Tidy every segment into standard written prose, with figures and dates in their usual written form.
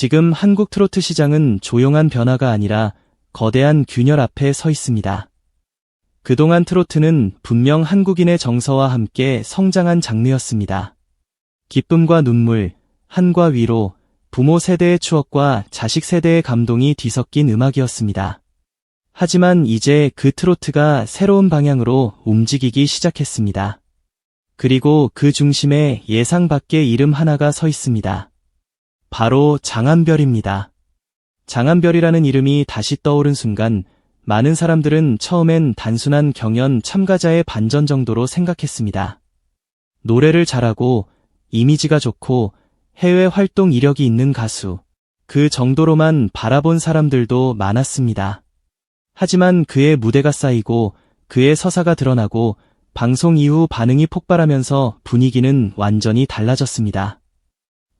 지금 한국 트로트 시장은 조용한 변화가 아니라 거대한 균열 앞에 서 있습니다. 그동안 트로트는 분명 한국인의 정서와 함께 성장한 장르였습니다. 기쁨과 눈물, 한과 위로, 부모 세대의 추억과 자식 세대의 감동이 뒤섞인 음악이었습니다. 하지만 이제 그 트로트가 새로운 방향으로 움직이기 시작했습니다. 그리고 그 중심에 예상 밖의 이름 하나가 서 있습니다. 바로 장한별입니다. 장한별이라는 이름이 다시 떠오른 순간 많은 사람들은 처음엔 단순한 경연 참가자의 반전 정도로 생각했습니다. 노래를 잘하고 이미지가 좋고 해외 활동 이력이 있는 가수, 그 정도로만 바라본 사람들도 많았습니다. 하지만 그의 무대가 쌓이고 그의 서사가 드러나고 방송 이후 반응이 폭발하면서 분위기는 완전히 달라졌습니다.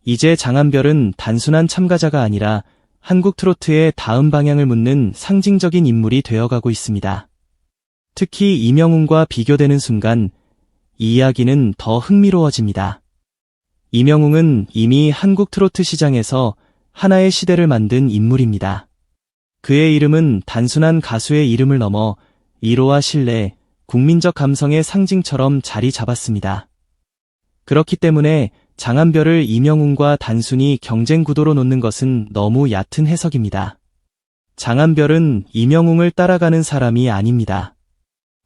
이제 장한별은 단순한 참가자가 아니라 한국 트로트의 다음 방향을 묻는 상징적인 인물이 되어가고 있습니다. 특히 이명웅과 비교되는 순간 이 이야기는 더 흥미로워집니다. 이명웅은 이미 한국 트로트 시장에서 하나의 시대를 만든 인물입니다. 그의 이름은 단순한 가수의 이름을 넘어 위로와 신뢰, 국민적 감성의 상징처럼 자리 잡았습니다. 그렇기 때문에 장한별을 이명웅과 단순히 경쟁 구도로 놓는 것은 너무 얕은 해석입니다. 장한별은 이명웅을 따라가는 사람이 아닙니다.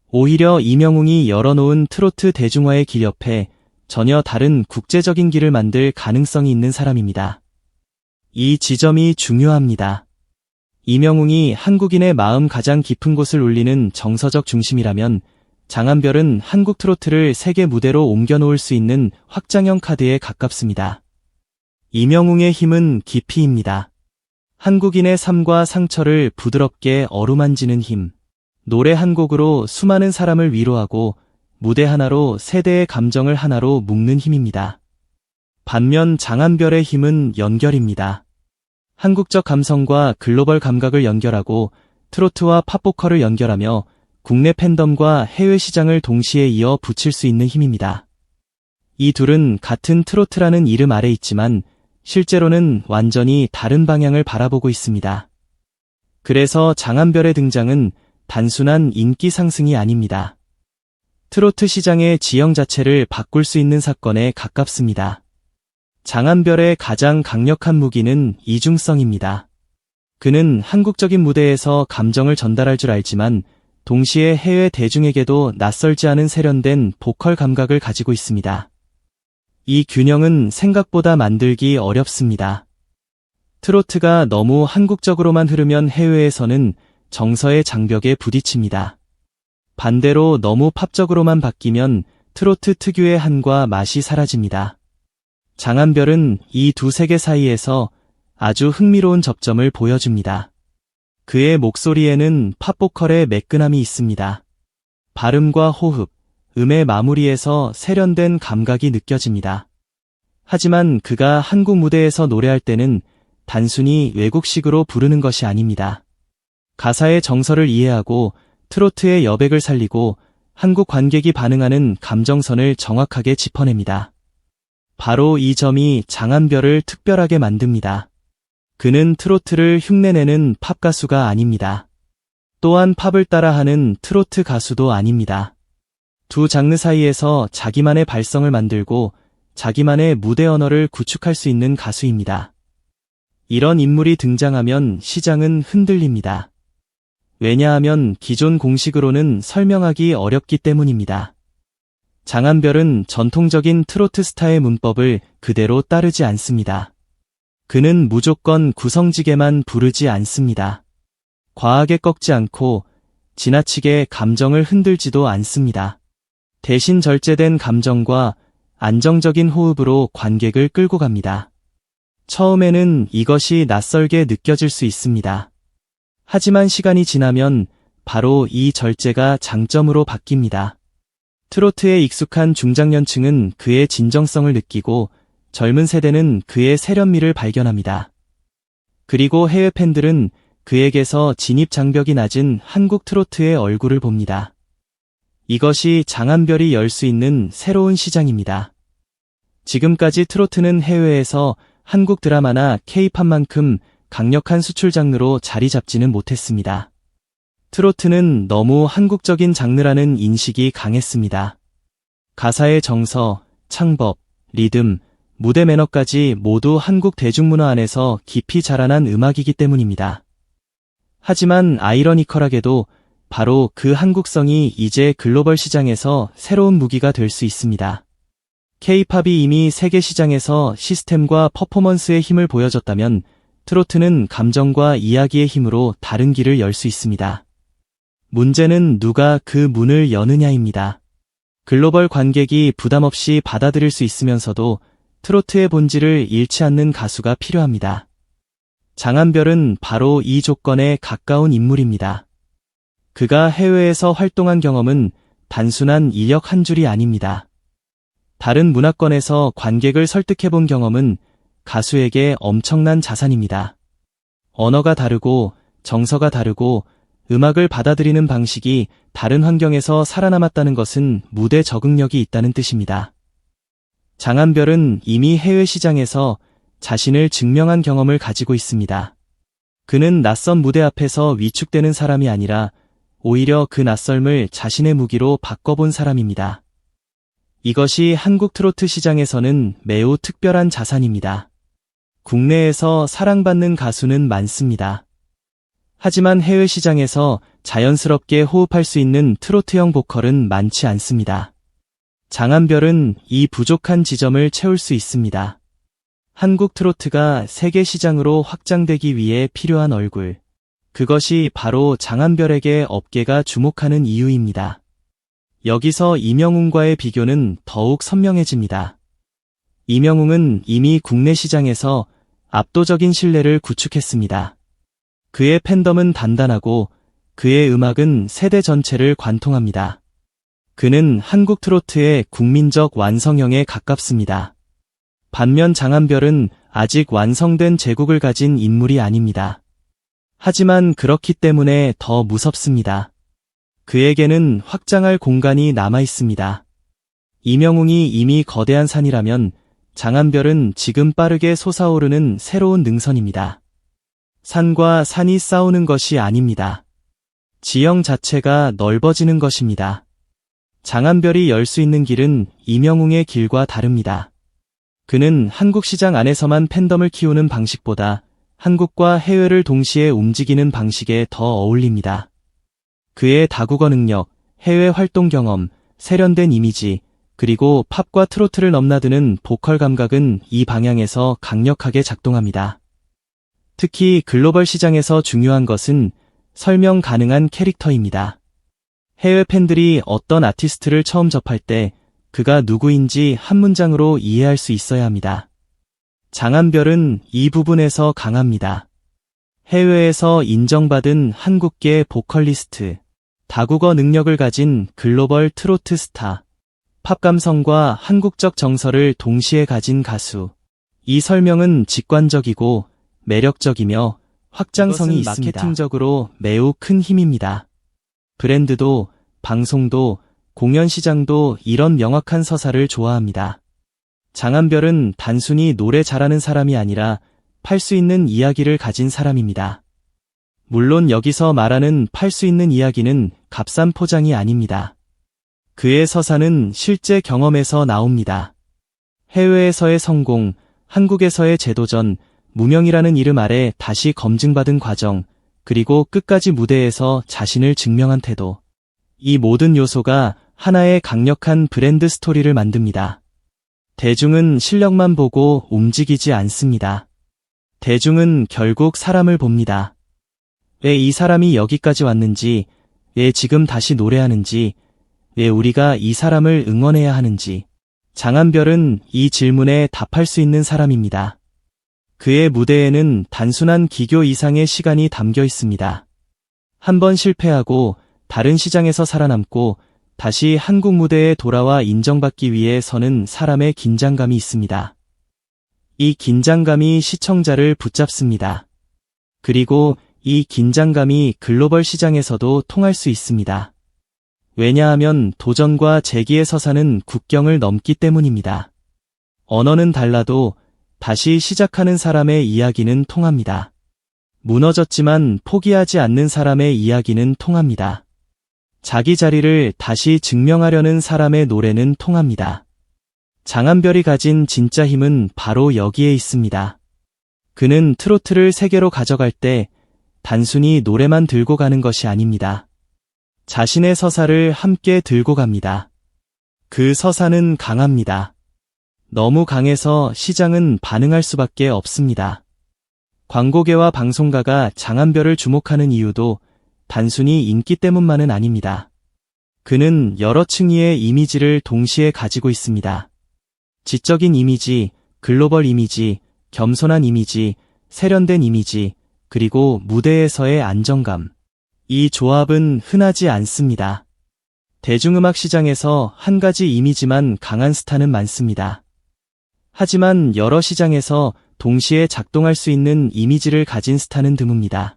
오히려 이명웅이 열어놓은 트로트 대중화의 길 옆에 전혀 다른 국제적인 길을 만들 가능성이 있는 사람입니다. 이 지점이 중요합니다. 이명웅이 한국인의 마음 가장 깊은 곳을 울리는 정서적 중심이라면 장한별은 한국 트로트를 세계 무대로 옮겨놓을 수 있는 확장형 카드에 가깝습니다. 이명웅의 힘은 깊이입니다. 한국인의 삶과 상처를 부드럽게 어루만지는 힘, 노래 한 곡으로 수많은 사람을 위로하고 무대 하나로 세대의 감정을 하나로 묶는 힘입니다. 반면 장한별의 힘은 연결입니다. 한국적 감성과 글로벌 감각을 연결하고 트로트와 팝보컬을 연결하며 국내 팬덤과 해외 시장을 동시에 이어 붙일 수 있는 힘입니다. 이 둘은 같은 트로트라는 이름 아래 있지만 실제로는 완전히 다른 방향을 바라보고 있습니다. 그래서 장한별의 등장은 단순한 인기 상승이 아닙니다. 트로트 시장의 지형 자체를 바꿀 수 있는 사건에 가깝습니다. 장한별의 가장 강력한 무기는 이중성입니다. 그는 한국적인 무대에서 감정을 전달할 줄 알지만 동시에 해외 대중에게도 낯설지 않은 세련된 보컬 감각을 가지고 있습니다. 이 균형은 생각보다 만들기 어렵습니다. 트로트가 너무 한국적으로만 흐르면 해외에서는 정서의 장벽에 부딪힙니다. 반대로 너무 팝적으로만 바뀌면 트로트 특유의 한과 맛이 사라집니다. 장한별은 이 두 세계 사이에서 아주 흥미로운 접점을 보여줍니다. 그의 목소리에는 팝보컬의 매끈함이 있습니다. 발음과 호흡, 음의 마무리에서 세련된 감각이 느껴집니다. 하지만 그가 한국 무대에서 노래할 때는 단순히 외국식으로 부르는 것이 아닙니다. 가사의 정서를 이해하고 트로트의 여백을 살리고 한국 관객이 반응하는 감정선을 정확하게 짚어냅니다. 바로 이 점이 장한별을 특별하게 만듭니다. 그는 트로트를 흉내내는 팝 가수가 아닙니다. 또한 팝을 따라하는 트로트 가수도 아닙니다. 두 장르 사이에서 자기만의 발성을 만들고 자기만의 무대 언어를 구축할 수 있는 가수입니다. 이런 인물이 등장하면 시장은 흔들립니다. 왜냐하면 기존 공식으로는 설명하기 어렵기 때문입니다. 장한별은 전통적인 트로트 스타의 문법을 그대로 따르지 않습니다. 그는 무조건 구성지게만 부르지 않습니다. 과하게 꺾지 않고 지나치게 감정을 흔들지도 않습니다. 대신 절제된 감정과 안정적인 호흡으로 관객을 끌고 갑니다. 처음에는 이것이 낯설게 느껴질 수 있습니다. 하지만 시간이 지나면 바로 이 절제가 장점으로 바뀝니다. 트로트에 익숙한 중장년층은 그의 진정성을 느끼고 젊은 세대는 그의 세련미를 발견합니다. 그리고 해외 팬들은 그에게서 진입 장벽이 낮은 한국 트로트의 얼굴을 봅니다. 이것이 장한별이 열 수 있는 새로운 시장입니다. 지금까지 트로트는 해외에서 한국 드라마나 K-팝만큼 강력한 수출 장르로 자리 잡지는 못했습니다. 트로트는 너무 한국적인 장르라는 인식이 강했습니다. 가사의 정서, 창법, 리듬, 무대 매너까지 모두 한국 대중문화 안에서 깊이 자라난 음악이기 때문입니다. 하지만 아이러니컬하게도 바로 그 한국성이 이제 글로벌 시장에서 새로운 무기가 될 수 있습니다. K-팝이 이미 세계 시장에서 시스템과 퍼포먼스의 힘을 보여줬다면 트로트는 감정과 이야기의 힘으로 다른 길을 열 수 있습니다. 문제는 누가 그 문을 여느냐입니다. 글로벌 관객이 부담없이 받아들일 수 있으면서도 트로트의 본질을 잃지 않는 가수가 필요합니다. 장한별은 바로 이 조건에 가까운 인물입니다. 그가 해외에서 활동한 경험은 단순한 이력 한 줄이 아닙니다. 다른 문화권에서 관객을 설득해본 경험은 가수에게 엄청난 자산입니다. 언어가 다르고 정서가 다르고 음악을 받아들이는 방식이 다른 환경에서 살아남았다는 것은 무대 적응력이 있다는 뜻입니다. 장한별은 이미 해외 시장에서 자신을 증명한 경험을 가지고 있습니다. 그는 낯선 무대 앞에서 위축되는 사람이 아니라 오히려 그 낯설음을 자신의 무기로 바꿔본 사람입니다. 이것이 한국 트로트 시장에서는 매우 특별한 자산입니다. 국내에서 사랑받는 가수는 많습니다. 하지만 해외 시장에서 자연스럽게 호흡할 수 있는 트로트형 보컬은 많지 않습니다. 장한별은 이 부족한 지점을 채울 수 있습니다. 한국 트로트가 세계 시장으로 확장되기 위해 필요한 얼굴. 그것이 바로 장한별에게 업계가 주목하는 이유입니다. 여기서 이명웅과의 비교는 더욱 선명해집니다. 이명웅은 이미 국내 시장에서 압도적인 신뢰를 구축했습니다. 그의 팬덤은 단단하고 그의 음악은 세대 전체를 관통합니다. 그는 한국 트로트의 국민적 완성형에 가깝습니다. 반면 장한별은 아직 완성된 제국을 가진 인물이 아닙니다. 하지만 그렇기 때문에 더 무섭습니다. 그에게는 확장할 공간이 남아 있습니다. 이명웅이 이미 거대한 산이라면 장한별은 지금 빠르게 솟아오르는 새로운 능선입니다. 산과 산이 싸우는 것이 아닙니다. 지형 자체가 넓어지는 것입니다. 장한별이 열 수 있는 길은 이명웅의 길과 다릅니다. 그는 한국 시장 안에서만 팬덤을 키우는 방식보다 한국과 해외를 동시에 움직이는 방식에 더 어울립니다. 그의 다국어 능력, 해외 활동 경험, 세련된 이미지, 그리고 팝과 트로트를 넘나드는 보컬 감각은 이 방향에서 강력하게 작동합니다. 특히 글로벌 시장에서 중요한 것은 설명 가능한 캐릭터입니다. 해외 팬들이 어떤 아티스트를 처음 접할 때 그가 누구인지 한 문장으로 이해할 수 있어야 합니다. 장한별은 이 부분에서 강합니다. 해외에서 인정받은 한국계 보컬리스트, 다국어 능력을 가진 글로벌 트로트 스타, 팝 감성과 한국적 정서를 동시에 가진 가수. 이 설명은 직관적이고 매력적이며 확장성이 있습니다. 마케팅적으로 매우 큰 힘입니다. 브랜드도, 방송도, 공연 시장도 이런 명확한 서사를 좋아합니다. 장한별은 단순히 노래 잘하는 사람이 아니라 팔 수 있는 이야기를 가진 사람입니다. 물론 여기서 말하는 팔 수 있는 이야기는 값싼 포장이 아닙니다. 그의 서사는 실제 경험에서 나옵니다. 해외에서의 성공, 한국에서의 재도전, 무명이라는 이름 아래 다시 검증받은 과정, 그리고 끝까지 무대에서 자신을 증명한 태도. 이 모든 요소가 하나의 강력한 브랜드 스토리를 만듭니다. 대중은 실력만 보고 움직이지 않습니다. 대중은 결국 사람을 봅니다. 왜 이 사람이 여기까지 왔는지, 왜 지금 다시 노래하는지, 왜 우리가 이 사람을 응원해야 하는지. 장한별은 이 질문에 답할 수 있는 사람입니다. 그의 무대에는 단순한 기교 이상의 시간이 담겨 있습니다. 한 번 실패하고 다른 시장에서 살아남고 다시 한국 무대에 돌아와 인정받기 위해 서는 사람의 긴장감이 있습니다. 이 긴장감이 시청자를 붙잡습니다. 그리고 이 긴장감이 글로벌 시장에서도 통할 수 있습니다. 왜냐하면 도전과 재기의 서사는 국경을 넘기 때문입니다. 언어는 달라도 다시 시작하는 사람의 이야기는 통합니다. 무너졌지만 포기하지 않는 사람의 이야기는 통합니다. 자기 자리를 다시 증명하려는 사람의 노래는 통합니다. 장한별이 가진 진짜 힘은 바로 여기에 있습니다. 그는 트로트를 세계로 가져갈 때 단순히 노래만 들고 가는 것이 아닙니다. 자신의 서사를 함께 들고 갑니다. 그 서사는 강합니다. 너무 강해서 시장은 반응할 수밖에 없습니다. 광고계와 방송가가 장한별을 주목하는 이유도 단순히 인기 때문만은 아닙니다. 그는 여러 층위의 이미지를 동시에 가지고 있습니다. 지적인 이미지, 글로벌 이미지, 겸손한 이미지, 세련된 이미지, 그리고 무대에서의 안정감. 이 조합은 흔하지 않습니다. 대중음악 시장에서 한 가지 이미지만 강한 스타는 많습니다. 하지만 여러 시장에서 동시에 작동할 수 있는 이미지를 가진 스타는 드뭅니다.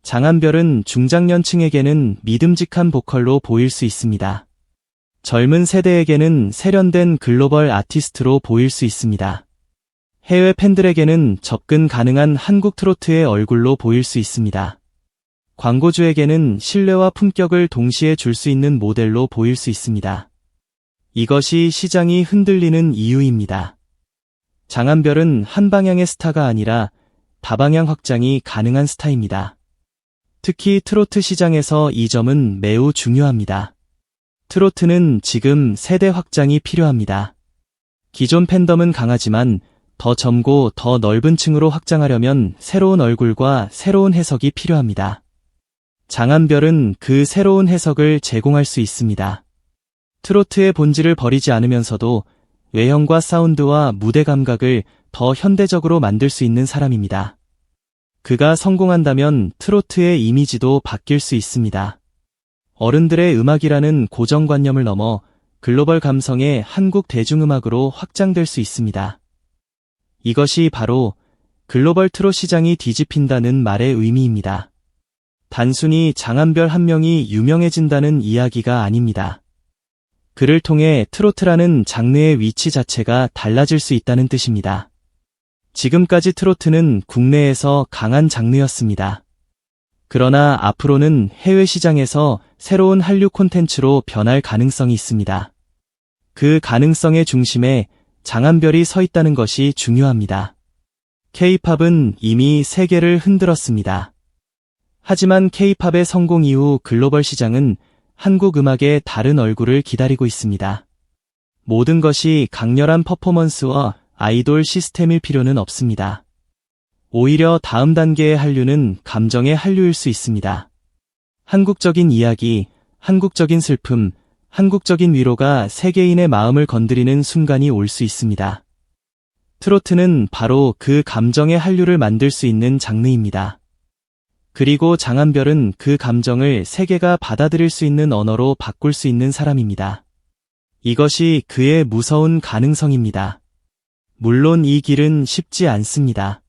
장한별은 중장년층에게는 믿음직한 보컬로 보일 수 있습니다. 젊은 세대에게는 세련된 글로벌 아티스트로 보일 수 있습니다. 해외 팬들에게는 접근 가능한 한국 트로트의 얼굴로 보일 수 있습니다. 광고주에게는 신뢰와 품격을 동시에 줄 수 있는 모델로 보일 수 있습니다. 이것이 시장이 흔들리는 이유입니다. 장한별은 한 방향의 스타가 아니라 다방향 확장이 가능한 스타입니다. 특히 트로트 시장에서 이 점은 매우 중요합니다. 트로트는 지금 세대 확장이 필요합니다. 기존 팬덤은 강하지만 더 젊고 더 넓은 층으로 확장하려면 새로운 얼굴과 새로운 해석이 필요합니다. 장한별은 그 새로운 해석을 제공할 수 있습니다. 트로트의 본질을 버리지 않으면서도 외형과 사운드와 무대 감각을 더 현대적으로 만들 수 있는 사람입니다. 그가 성공한다면 트로트의 이미지도 바뀔 수 있습니다. 어른들의 음악이라는 고정관념을 넘어 글로벌 감성의 한국 대중음악으로 확장될 수 있습니다. 이것이 바로 글로벌 트롯 시장이 뒤집힌다는 말의 의미입니다. 단순히 장한별 한 명이 유명해진다는 이야기가 아닙니다. 그를 통해 트로트라는 장르의 위치 자체가 달라질 수 있다는 뜻입니다. 지금까지 트로트는 국내에서 강한 장르였습니다. 그러나 앞으로는 해외 시장에서 새로운 한류 콘텐츠로 변할 가능성이 있습니다. 그 가능성의 중심에 장한별이 서 있다는 것이 중요합니다. K-팝은 이미 세계를 흔들었습니다. 하지만 K-팝의 성공 이후 글로벌 시장은 한국 음악의 다른 얼굴을 기다리고 있습니다. 모든 것이 강렬한 퍼포먼스와 아이돌 시스템일 필요는 없습니다. 오히려 다음 단계의 한류는 감정의 한류일 수 있습니다. 한국적인 이야기, 한국적인 슬픔, 한국적인 위로가 세계인의 마음을 건드리는 순간이 올 수 있습니다. 트로트는 바로 그 감정의 한류를 만들 수 있는 장르입니다. 그리고 장한별은 그 감정을 세계가 받아들일 수 있는 언어로 바꿀 수 있는 사람입니다. 이것이 그의 무서운 가능성입니다. 물론 이 길은 쉽지 않습니다.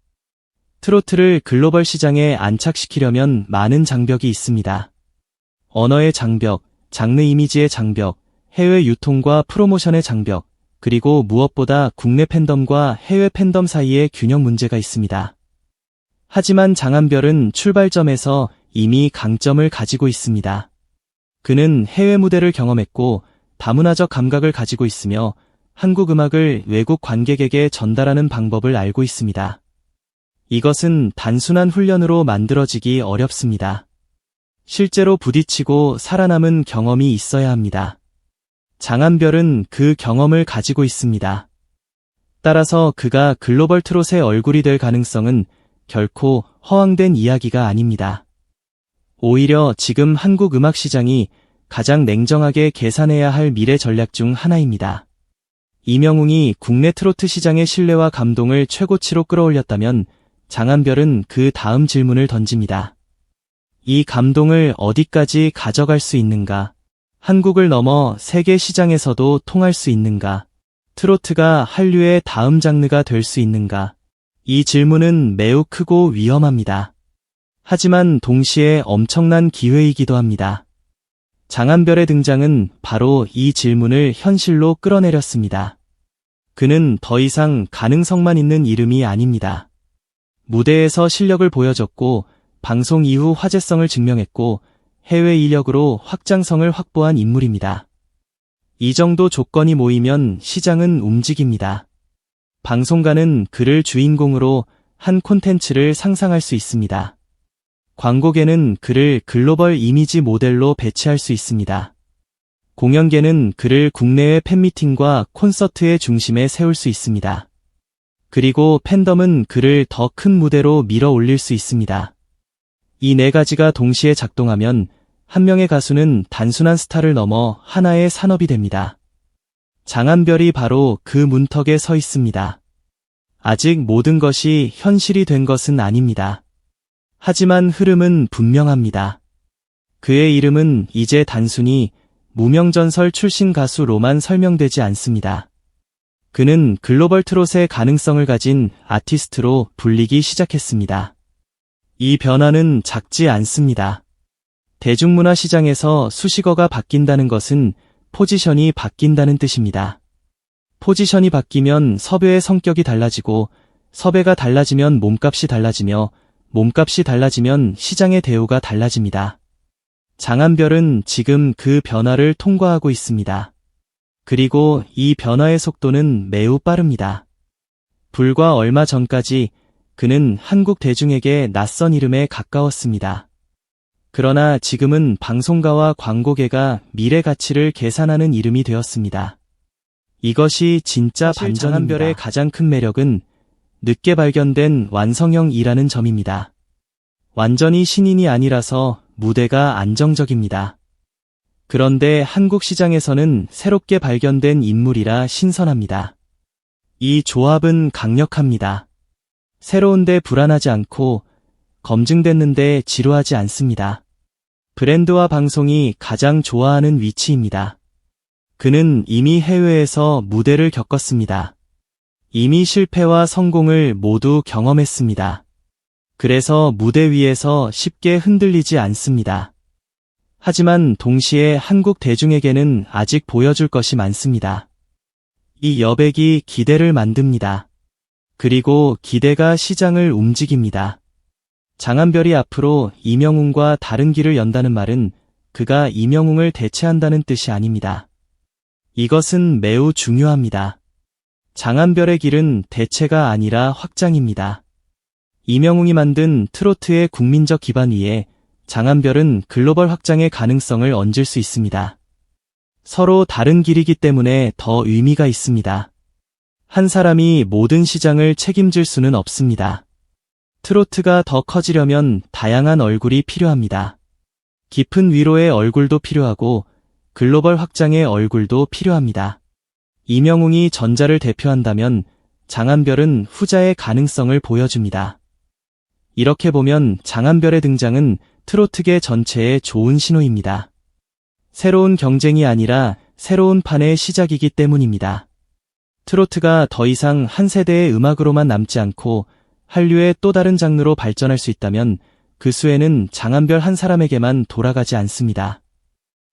트로트를 글로벌 시장에 안착시키려면 많은 장벽이 있습니다. 언어의 장벽, 장르 이미지의 장벽, 해외 유통과 프로모션의 장벽, 그리고 무엇보다 국내 팬덤과 해외 팬덤 사이의 균형 문제가 있습니다. 하지만 장한별은 출발점에서 이미 강점을 가지고 있습니다. 그는 해외 무대를 경험했고 다문화적 감각을 가지고 있으며 한국 음악을 외국 관객에게 전달하는 방법을 알고 있습니다. 이것은 단순한 훈련으로 만들어지기 어렵습니다. 실제로 부딪히고 살아남은 경험이 있어야 합니다. 장한별은 그 경험을 가지고 있습니다. 따라서 그가 글로벌 트롯의 얼굴이 될 가능성은 결코 허황된 이야기가 아닙니다. 오히려 지금 한국 음악 시장이 가장 냉정하게 계산해야 할 미래 전략 중 하나입니다. 이명웅이 국내 트로트 시장의 신뢰와 감동을 최고치로 끌어올렸다면 장한별은 그 다음 질문을 던집니다. 이 감동을 어디까지 가져갈 수 있는가? 한국을 넘어 세계 시장에서도 통할 수 있는가? 트로트가 한류의 다음 장르가 될 수 있는가? 이 질문은 매우 크고 위험합니다. 하지만 동시에 엄청난 기회이기도 합니다. 장한별의 등장은 바로 이 질문을 현실로 끌어내렸습니다. 그는 더 이상 가능성만 있는 이름이 아닙니다. 무대에서 실력을 보여줬고 방송 이후 화제성을 증명했고 해외 이력으로 확장성을 확보한 인물입니다. 이 정도 조건이 모이면 시장은 움직입니다. 방송가는 그를 주인공으로 한 콘텐츠를 상상할 수 있습니다. 광고계는 그를 글로벌 이미지 모델로 배치할 수 있습니다. 공연계는 그를 국내외 팬미팅과 콘서트의 중심에 세울 수 있습니다. 그리고 팬덤은 그를 더 큰 무대로 밀어 올릴 수 있습니다. 이 네 가지가 동시에 작동하면 한 명의 가수는 단순한 스타를 넘어 하나의 산업이 됩니다. 장한별이 바로 그 문턱에 서 있습니다. 아직 모든 것이 현실이 된 것은 아닙니다. 하지만 흐름은 분명합니다. 그의 이름은 이제 단순히 무명전설 출신 가수로만 설명되지 않습니다. 그는 글로벌 트롯의 가능성을 가진 아티스트로 불리기 시작했습니다. 이 변화는 작지 않습니다. 대중문화 시장에서 수식어가 바뀐다는 것은 포지션이 바뀐다는 뜻입니다. 포지션이 바뀌면 섭외의 성격이 달라지고 섭외가 달라지면 몸값이 달라지며 몸값이 달라지면 시장의 대우가 달라집니다. 장한별은 지금 그 변화를 통과하고 있습니다. 그리고 이 변화의 속도는 매우 빠릅니다. 불과 얼마 전까지 그는 한국 대중에게 낯선 이름에 가까웠습니다. 그러나 지금은 방송가와 광고계가 미래 가치를 계산하는 이름이 되었습니다. 이것이 진짜 반전입니다. 장한별의 가장 큰 매력은 늦게 발견된 완성형이라는 점입니다. 완전히 신인이 아니라서 무대가 안정적입니다. 그런데 한국 시장에서는 새롭게 발견된 인물이라 신선합니다. 이 조합은 강력합니다. 새로운데 불안하지 않고 검증됐는데 지루하지 않습니다. 브랜드와 방송이 가장 좋아하는 위치입니다. 그는 이미 해외에서 무대를 겪었습니다. 이미 실패와 성공을 모두 경험했습니다. 그래서 무대 위에서 쉽게 흔들리지 않습니다. 하지만 동시에 한국 대중에게는 아직 보여줄 것이 많습니다. 이 여백이 기대를 만듭니다. 그리고 기대가 시장을 움직입니다. 장한별이 앞으로 이명웅과 다른 길을 연다는 말은 그가 이명웅을 대체한다는 뜻이 아닙니다. 이것은 매우 중요합니다. 장한별의 길은 대체가 아니라 확장입니다. 이명웅이 만든 트로트의 국민적 기반 위에 장한별은 글로벌 확장의 가능성을 얹을 수 있습니다. 서로 다른 길이기 때문에 더 의미가 있습니다. 한 사람이 모든 시장을 책임질 수는 없습니다. 트로트가 더 커지려면 다양한 얼굴이 필요합니다. 깊은 위로의 얼굴도 필요하고 글로벌 확장의 얼굴도 필요합니다. 이명웅이 전자를 대표한다면 장한별은 후자의 가능성을 보여줍니다. 이렇게 보면 장한별의 등장은 트로트계 전체에 좋은 신호입니다. 새로운 경쟁이 아니라 새로운 판의 시작이기 때문입니다. 트로트가 더 이상 한 세대의 음악으로만 남지 않고 한류의 또 다른 장르로 발전할 수 있다면 그 수혜는 장한별 한 사람에게만 돌아가지 않습니다.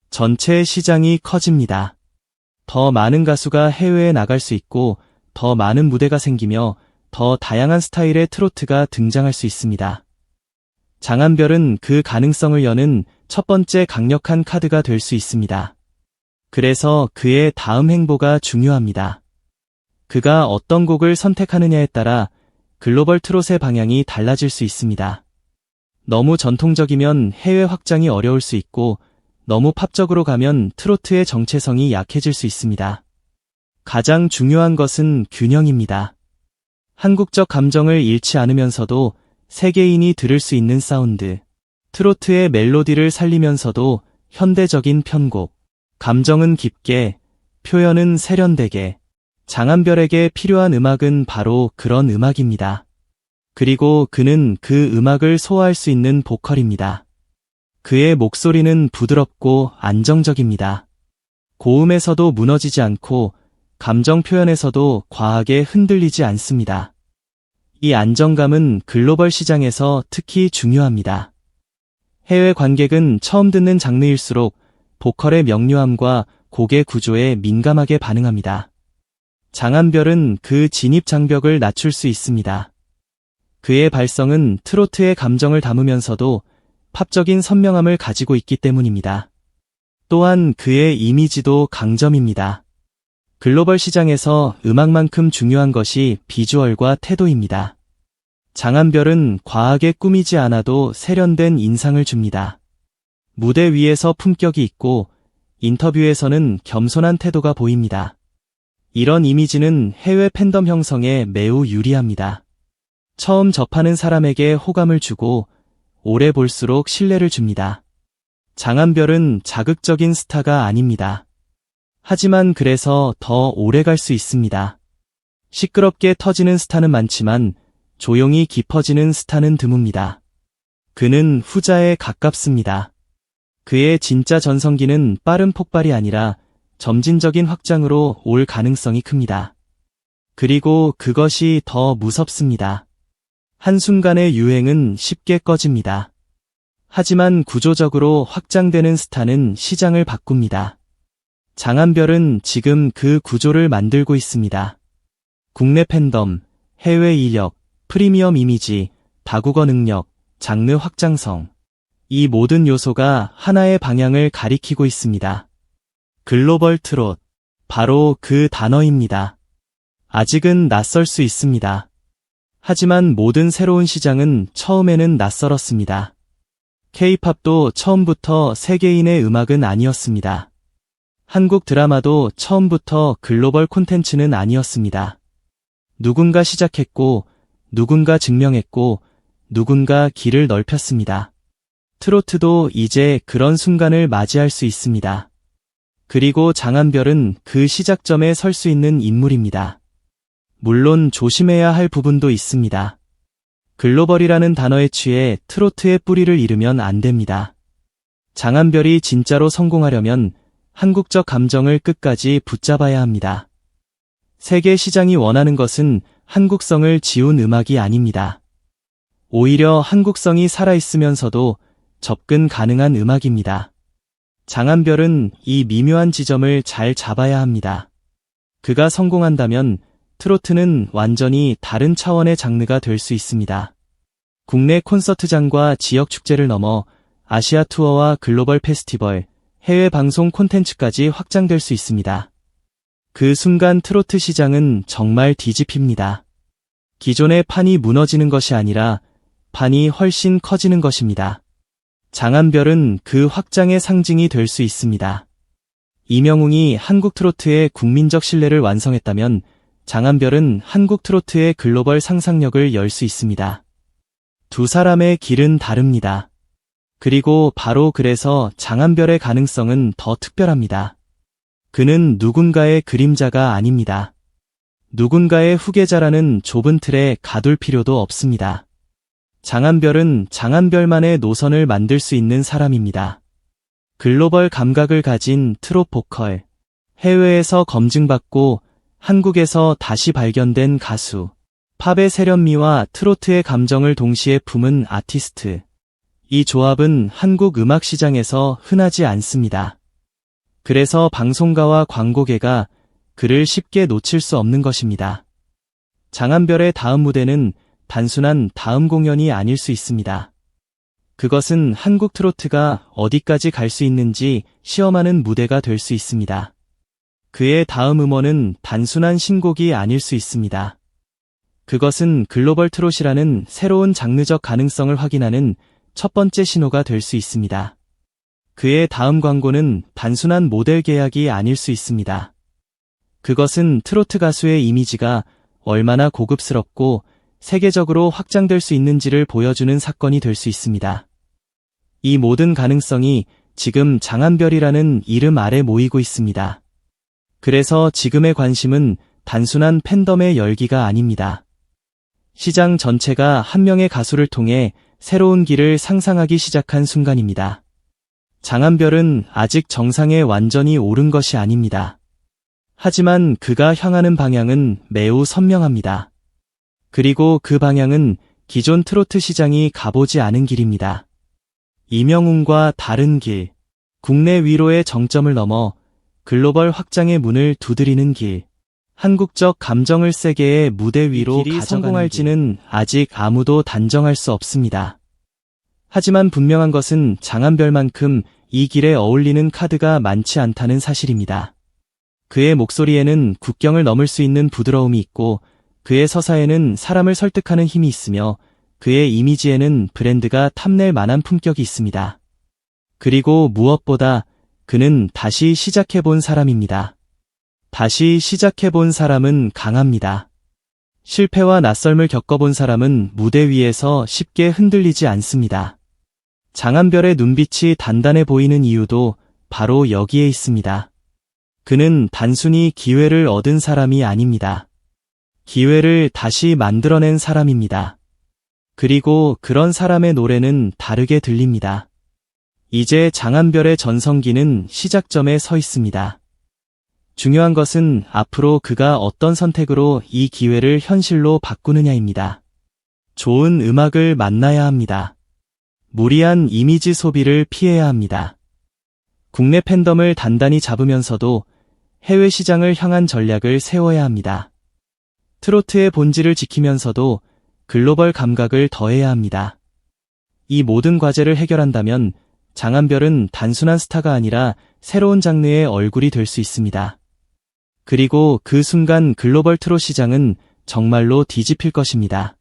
전체 시장이 커집니다. 더 많은 가수가 해외에 나갈 수 있고 더 많은 무대가 생기며 더 다양한 스타일의 트로트가 등장할 수 있습니다. 장한별은 그 가능성을 여는 첫 번째 강력한 카드가 될 수 있습니다. 그래서 그의 다음 행보가 중요합니다. 그가 어떤 곡을 선택하느냐에 따라 글로벌 트롯의 방향이 달라질 수 있습니다. 너무 전통적이면 해외 확장이 어려울 수 있고 너무 팝적으로 가면 트로트의 정체성이 약해질 수 있습니다. 가장 중요한 것은 균형입니다. 한국적 감정을 잃지 않으면서도 세계인이 들을 수 있는 사운드, 트로트의 멜로디를 살리면서도 현대적인 편곡, 감정은 깊게, 표현은 세련되게, 장한별에게 필요한 음악은 바로 그런 음악입니다. 그리고 그는 그 음악을 소화할 수 있는 보컬입니다. 그의 목소리는 부드럽고 안정적입니다. 고음에서도 무너지지 않고 감정 표현에서도 과하게 흔들리지 않습니다. 이 안정감은 글로벌 시장에서 특히 중요합니다. 해외 관객은 처음 듣는 장르일수록 보컬의 명료함과 곡의 구조에 민감하게 반응합니다. 장한별은 그 진입 장벽을 낮출 수 있습니다. 그의 발성은 트로트의 감정을 담으면서도 팝적인 선명함을 가지고 있기 때문입니다. 또한 그의 이미지도 강점입니다. 글로벌 시장에서 음악만큼 중요한 것이 비주얼과 태도입니다. 장한별은 과하게 꾸미지 않아도 세련된 인상을 줍니다. 무대 위에서 품격이 있고 인터뷰에서는 겸손한 태도가 보입니다. 이런 이미지는 해외 팬덤 형성에 매우 유리합니다. 처음 접하는 사람에게 호감을 주고 오래 볼수록 신뢰를 줍니다. 장한별은 자극적인 스타가 아닙니다. 하지만 그래서 더 오래 갈 수 있습니다. 시끄럽게 터지는 스타는 많지만 조용히 깊어지는 스타는 드뭅니다. 그는 후자에 가깝습니다. 그의 진짜 전성기는 빠른 폭발이 아니라 점진적인 확장으로 올 가능성이 큽니다. 그리고 그것이 더 무섭습니다. 한순간의 유행은 쉽게 꺼집니다. 하지만 구조적으로 확장되는 스타는 시장을 바꿉니다. 장한별은 지금 그 구조를 만들고 있습니다. 국내 팬덤, 해외 이력, 프리미엄 이미지, 다국어 능력, 장르 확장성. 이 모든 요소가 하나의 방향을 가리키고 있습니다. 글로벌 트롯. 바로 그 단어입니다. 아직은 낯설 수 있습니다. 하지만 모든 새로운 시장은 처음에는 낯설었습니다. K-팝도 처음부터 세계인의 음악은 아니었습니다. 한국 드라마도 처음부터 글로벌 콘텐츠는 아니었습니다. 누군가 시작했고, 누군가 증명했고, 누군가 길을 넓혔습니다. 트로트도 이제 그런 순간을 맞이할 수 있습니다. 그리고 장한별은 그 시작점에 설 수 있는 인물입니다. 물론 조심해야 할 부분도 있습니다. 글로벌이라는 단어에 취해 트로트의 뿌리를 잃으면 안 됩니다. 장한별이 진짜로 성공하려면 한국적 감정을 끝까지 붙잡아야 합니다. 세계 시장이 원하는 것은 한국성을 지운 음악이 아닙니다. 오히려 한국성이 살아있으면서도 접근 가능한 음악입니다. 장한별은 이 미묘한 지점을 잘 잡아야 합니다. 그가 성공한다면 트로트는 완전히 다른 차원의 장르가 될 수 있습니다. 국내 콘서트장과 지역 축제를 넘어 아시아 투어와 글로벌 페스티벌, 해외 방송 콘텐츠까지 확장될 수 있습니다. 그 순간 트로트 시장은 정말 뒤집힙니다. 기존의 판이 무너지는 것이 아니라 판이 훨씬 커지는 것입니다. 장한별은 그 확장의 상징이 될 수 있습니다. 이명웅이 한국 트로트의 국민적 신뢰를 완성했다면 장한별은 한국 트로트의 글로벌 상상력을 열 수 있습니다. 두 사람의 길은 다릅니다. 그리고 바로 그래서 장한별의 가능성은 더 특별합니다. 그는 누군가의 그림자가 아닙니다. 누군가의 후계자라는 좁은 틀에 가둘 필요도 없습니다. 장한별은 장한별만의 노선을 만들 수 있는 사람입니다. 글로벌 감각을 가진 트롯 보컬, 해외에서 검증받고 한국에서 다시 발견된 가수, 팝의 세련미와 트로트의 감정을 동시에 품은 아티스트. 이 조합은 한국 음악 시장에서 흔하지 않습니다. 그래서 방송가와 광고계가 그를 쉽게 놓칠 수 없는 것입니다. 장한별의 다음 무대는 단순한 다음 공연이 아닐 수 있습니다. 그것은 한국 트로트가 어디까지 갈 수 있는지 시험하는 무대가 될 수 있습니다. 그의 다음 음원은 단순한 신곡이 아닐 수 있습니다. 그것은 글로벌 트롯이라는 새로운 장르적 가능성을 확인하는 첫 번째 신호가 될 수 있습니다. 그의 다음 광고는 단순한 모델 계약이 아닐 수 있습니다. 그것은 트로트 가수의 이미지가 얼마나 고급스럽고 세계적으로 확장될 수 있는지를 보여주는 사건이 될 수 있습니다. 이 모든 가능성이 지금 장한별이라는 이름 아래 모이고 있습니다. 그래서 지금의 관심은 단순한 팬덤의 열기가 아닙니다. 시장 전체가 한 명의 가수를 통해 새로운 길을 상상하기 시작한 순간입니다. 장한별은 아직 정상에 완전히 오른 것이 아닙니다. 하지만 그가 향하는 방향은 매우 선명합니다. 그리고 그 방향은 기존 트로트 시장이 가보지 않은 길입니다. 이명웅과 다른 길, 국내 위로의 정점을 넘어 글로벌 확장의 문을 두드리는 길. 한국적 감정을 세게의 무대 위로 성공할지는 아직 아무도 단정할 수 없습니다. 하지만 분명한 것은 장한별만큼 이 길에 어울리는 카드가 많지 않다는 사실입니다. 그의 목소리에는 국경을 넘을 수 있는 부드러움이 있고 그의 서사에는 사람을 설득하는 힘이 있으며 그의 이미지에는 브랜드가 탐낼 만한 품격이 있습니다. 그리고 무엇보다 그는 다시 시작해본 사람입니다. 다시 시작해본 사람은 강합니다. 실패와 낯설음을 겪어본 사람은 무대 위에서 쉽게 흔들리지 않습니다. 장한별의 눈빛이 단단해 보이는 이유도 바로 여기에 있습니다. 그는 단순히 기회를 얻은 사람이 아닙니다. 기회를 다시 만들어낸 사람입니다. 그리고 그런 사람의 노래는 다르게 들립니다. 이제 장한별의 전성기는 시작점에 서 있습니다. 중요한 것은 앞으로 그가 어떤 선택으로 이 기회를 현실로 바꾸느냐입니다. 좋은 음악을 만나야 합니다. 무리한 이미지 소비를 피해야 합니다. 국내 팬덤을 단단히 잡으면서도 해외 시장을 향한 전략을 세워야 합니다. 트로트의 본질을 지키면서도 글로벌 감각을 더해야 합니다. 이 모든 과제를 해결한다면 장한별은 단순한 스타가 아니라 새로운 장르의 얼굴이 될 수 있습니다. 그리고 그 순간 글로벌 트롯 시장은 정말로 뒤집힐 것입니다.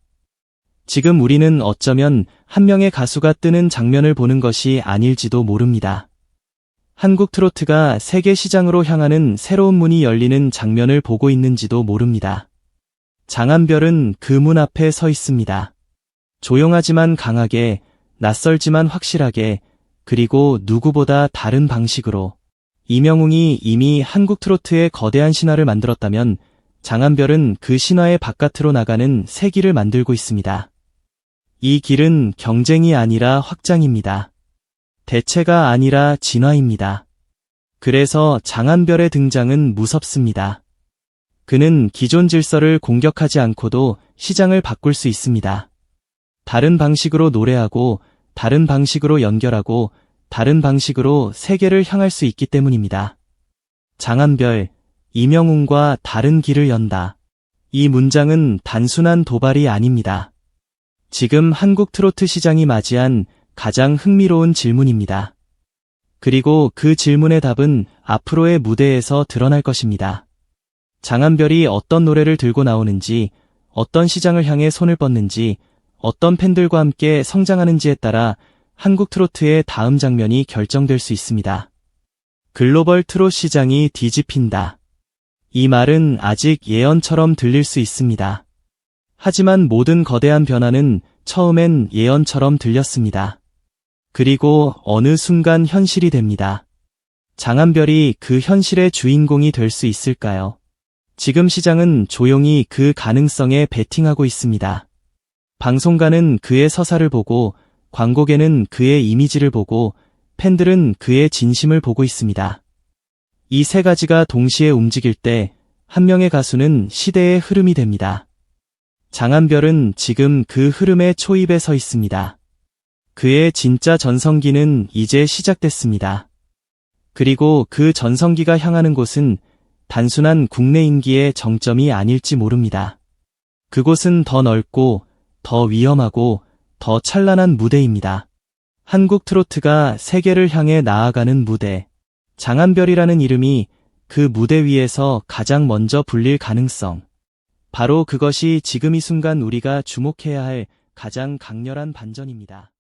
지금 우리는 어쩌면 한 명의 가수가 뜨는 장면을 보는 것이 아닐지도 모릅니다. 한국 트로트가 세계 시장으로 향하는 새로운 문이 열리는 장면을 보고 있는지도 모릅니다. 장한별은 그 문 앞에 서 있습니다. 조용하지만 강하게, 낯설지만 확실하게, 그리고 누구보다 다른 방식으로. 이명웅이 이미 한국 트로트의 거대한 신화를 만들었다면 장한별은 그 신화의 바깥으로 나가는 새 길을 만들고 있습니다. 이 길은 경쟁이 아니라 확장입니다. 대체가 아니라 진화입니다. 그래서 장한별의 등장은 무섭습니다. 그는 기존 질서를 공격하지 않고도 시장을 바꿀 수 있습니다. 다른 방식으로 노래하고, 다른 방식으로 연결하고, 다른 방식으로 세계를 향할 수 있기 때문입니다. 장한별, 이명웅과 다른 길을 연다. 이 문장은 단순한 도발이 아닙니다. 지금 한국 트로트 시장이 맞이한 가장 흥미로운 질문입니다. 그리고 그 질문의 답은 앞으로의 무대에서 드러날 것입니다. 장한별이 어떤 노래를 들고 나오는지, 어떤 시장을 향해 손을 뻗는지, 어떤 팬들과 함께 성장하는지에 따라 한국 트로트의 다음 장면이 결정될 수 있습니다. 글로벌 트롯 시장이 뒤집힌다. 이 말은 아직 예언처럼 들릴 수 있습니다. 하지만 모든 거대한 변화는 처음엔 예언처럼 들렸습니다. 그리고 어느 순간 현실이 됩니다. 장한별이 그 현실의 주인공이 될 수 있을까요? 지금 시장은 조용히 그 가능성에 베팅하고 있습니다. 방송가는 그의 서사를 보고, 광고계는 그의 이미지를 보고, 팬들은 그의 진심을 보고 있습니다. 이 세 가지가 동시에 움직일 때 한 명의 가수는 시대의 흐름이 됩니다. 장한별은 지금 그 흐름의 초입에 서 있습니다. 그의 진짜 전성기는 이제 시작됐습니다. 그리고 그 전성기가 향하는 곳은 단순한 국내 인기의 정점이 아닐지 모릅니다. 그곳은 더 넓고, 더 위험하고, 더 찬란한 무대입니다. 한국 트로트가 세계를 향해 나아가는 무대. 장한별이라는 이름이 그 무대 위에서 가장 먼저 불릴 가능성. 바로 그것이 지금 이 순간 우리가 주목해야 할 가장 강렬한 반전입니다.